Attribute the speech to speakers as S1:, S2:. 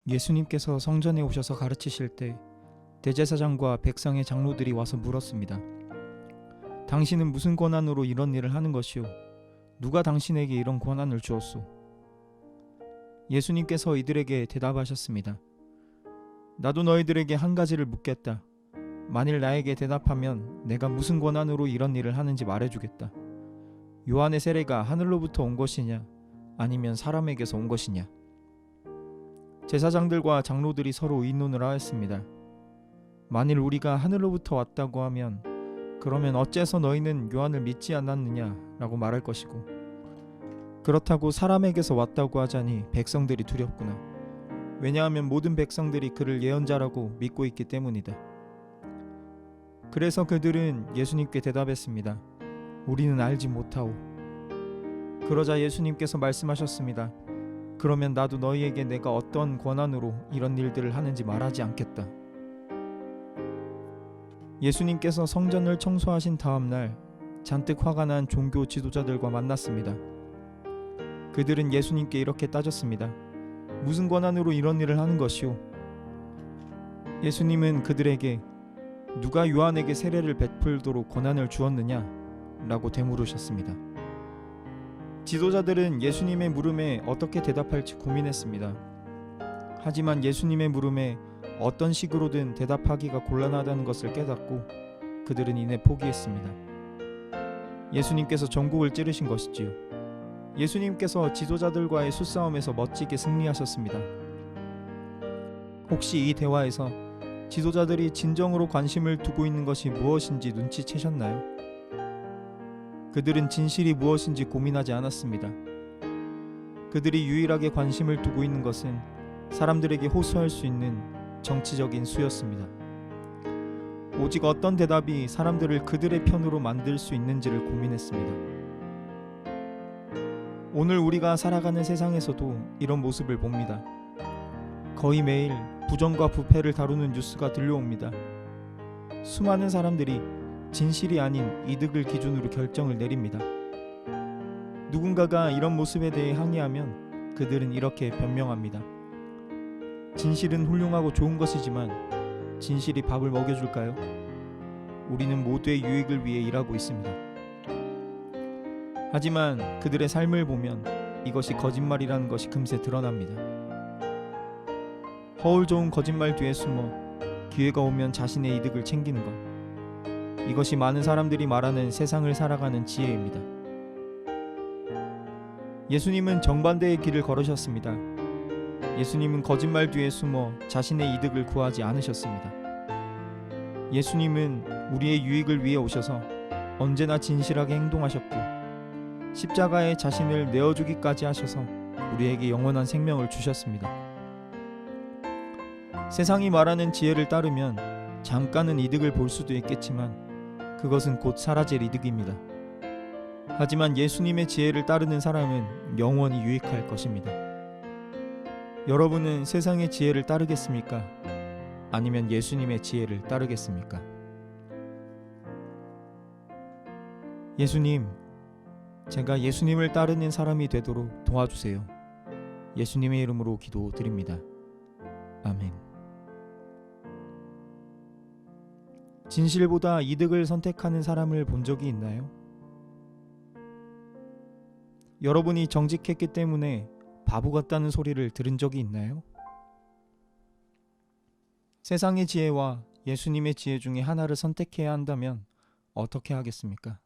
S1: 예수님께서 성전에 오셔서 가르치실 때 대제사장과 백성의 장로들이 와서 물었습니다. 당신은 무슨 권한으로 이런 일을 하는 것이오? 누가 당신에게 이런 권한을 주었소? 예수님께서 이들에게 대답하셨습니다. 나도 너희들에게 한 가지를 묻겠다. 만일 나에게 대답하면 내가 무슨 권한으로 이런 일을 하는지 말해주겠다. 요한의 세례가 하늘로부터 온 것이냐 아니면 사람에게서 온 것이냐? 제사장들과 장로들이 서로 의논을 하였습니다. 만일 우리가 하늘로부터 왔다고 하면 그러면 어째서 너희는 요한을 믿지 않았느냐 라고 말할 것이고, 그렇다고 사람에게서 왔다고 하자니 백성들이 두렵구나. 왜냐하면 모든 백성들이 그를 예언자라고 믿고 있기 때문이다. 그래서 그들은 예수님께 대답했습니다. 우리는 알지 못하오. 그러자 예수님께서 말씀하셨습니다. 그러면 나도 너희에게 내가 어떤 권한으로 이런 일들을 하는지 말하지 않겠다. 예수님께서 성전을 청소하신 다음 날 잔뜩 화가 난 종교 지도자들과 만났습니다. 그들은 예수님께 이렇게 따졌습니다. 무슨 권한으로 이런 일을 하는 것이오? 예수님은 그들에게 누가 요한에게 세례를 베풀도록 권한을 주었느냐? 라고 되물으셨습니다. 지도자들은 예수님의 물음에 어떻게 대답할지 고민했습니다. 하지만 예수님의 물음에 어떤 식으로든 대답하기가 곤란하다는 것을 깨닫고 그들은 이내 포기했습니다. 예수님께서 전국을 찌르신 것이지요. 예수님께서 지도자들과의 수싸움에서 멋지게 승리하셨습니다. 혹시 이 대화에서 지도자들이 진정으로 관심을 두고 있는 것이 무엇인지 눈치채셨나요? 그들은 진실이 무엇인지 고민하지 않았습니다. 그들이 유일하게 관심을 두고 있는 것은 사람들에게 호소할 수 있는 정치적인 수였습니다. 오직 어떤 대답이 사람들을 그들의 편으로 만들 수 있는지를 고민했습니다. 오늘 우리가 살아가는 세상에서도 이런 모습을 봅니다. 거의 매일 부정과 부패를 다루는 뉴스가 들려옵니다. 수많은 사람들이 진실이 아닌 이득을 기준으로 결정을 내립니다. 누군가가 이런 모습에 대해 항의하면 그들은 이렇게 변명합니다. 진실은 훌륭하고 좋은 것이지만 진실이 밥을 먹여줄까요? 우리는 모두의 유익을 위해 일하고 있습니다. 하지만 그들의 삶을 보면 이것이 거짓말이라는 것이 금세 드러납니다. 허울 좋은 거짓말 뒤에 숨어 기회가 오면 자신의 이득을 챙기는 것, 이것이 많은 사람들이 말하는 세상을 살아가는 지혜입니다. 예수님은 정반대의 길을 걸으셨습니다. 예수님은 거짓말 뒤에 숨어 자신의 이득을 구하지 않으셨습니다. 예수님은 우리의 유익을 위해 오셔서 언제나 진실하게 행동하셨고 십자가에 자신을 내어주기까지 하셔서 우리에게 영원한 생명을 주셨습니다. 세상이 말하는 지혜를 따르면 잠깐은 이득을 볼 수도 있겠지만 그것은 곧 사라질 이득입니다. 하지만 예수님의 지혜를 따르는 사람은 영원히 유익할 것입니다. 여러분은 세상의 지혜를 따르겠습니까? 아니면 예수님의 지혜를 따르겠습니까? 예수님, 제가 예수님을 따르는 사람이 되도록 도와주세요. 예수님의 이름으로 기도드립니다. 아멘. 진실보다 이득을 선택하는 사람을 본 적이 있나요? 여러분이 정직했기 때문에 바보 같다는 소리를 들은 적이 있나요? 세상의 지혜와 예수님의 지혜 중에 하나를 선택해야 한다면 어떻게 하겠습니까?